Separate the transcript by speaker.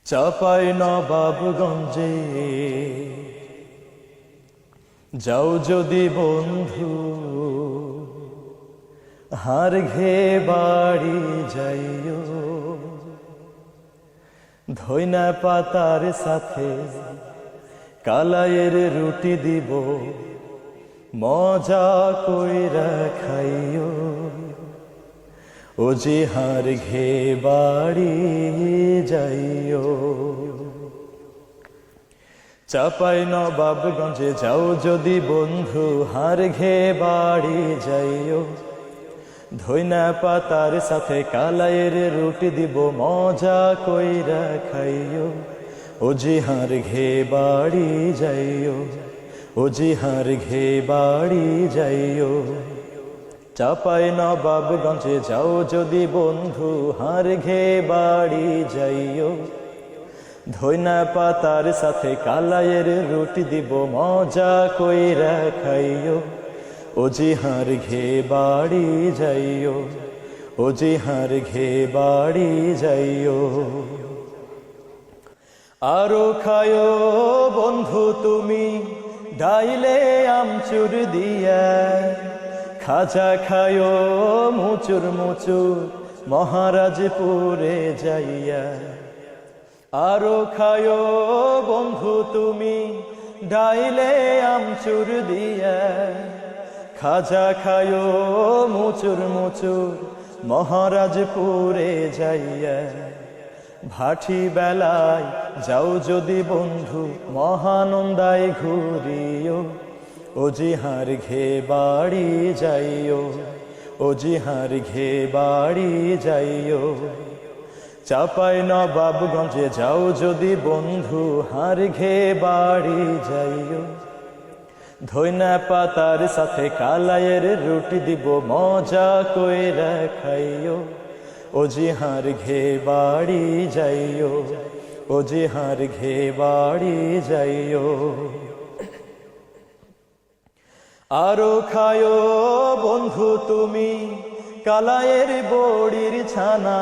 Speaker 1: চাপাই নবাবগঞ্জে যাও যদি বন্ধু, হার ঘে বাড়ি যাইও। ধইনা পাতার সাথে কালাইয়ের রুটি দিব, মজা কইরা খাইও। ও যে হার ঘে বাড়ি যাইও। চাপাই নবাবগঞ্জে যাও যদি বন্ধু, হার ঘে বাড়ি যাইও। ধইনা পাতার সাথে কালাইয়ের রুটি দিব, মজা কইরা খাইও। ও জি হার ঘে বাড়ি যাইও, ও জি হার ঘে বাড়ি যাইও। চাপাই নবাবগঞ্জে যাও যদি বন্ধু, হার ঘে বাড়ি যাইও। ধইনা পাতার সাথে কালাইয়ের রুটি দিব, মজা কইরা খাইও। ও জি হার ঘে বাড়ি যাইও, ও জি হার ঘে বাড়ি যাইও। আরো খায়ো বন্ধু তুমি ডাইলে আমচুর দিয়া, খাজা খায়ো মুচুর মুচুর মহারাজপুরে যাইয়া। আরো খায়ো বন্ধু তুমি ডাইলে আমচুর দিয়া, খাজা খায়ো মুচুর মুচুর মহারাজপুরে যাইয়া। ভাটি বেলায় যাও যদি বন্ধু, মহানন্দায় ঘুরিও। ও জি হার ঘে বাড়ি যাইও, ও জি হার ঘে বাড়ি যাইও। চাপাই নবাবগঞ্জে যাও যদি বন্ধু, হার ঘে বাড়ি যাইও। ধইনা পাতার সাথে কালাইয়ের রুটি দিব, মজা কইরা খাইও। ও জি হার ঘে বাড়ি যাইও, ও জি হার ঘে বাড়ি যাইও। আরো খায়ো বন্ধু তুমি কালাইয়ের বড়ির ছানা,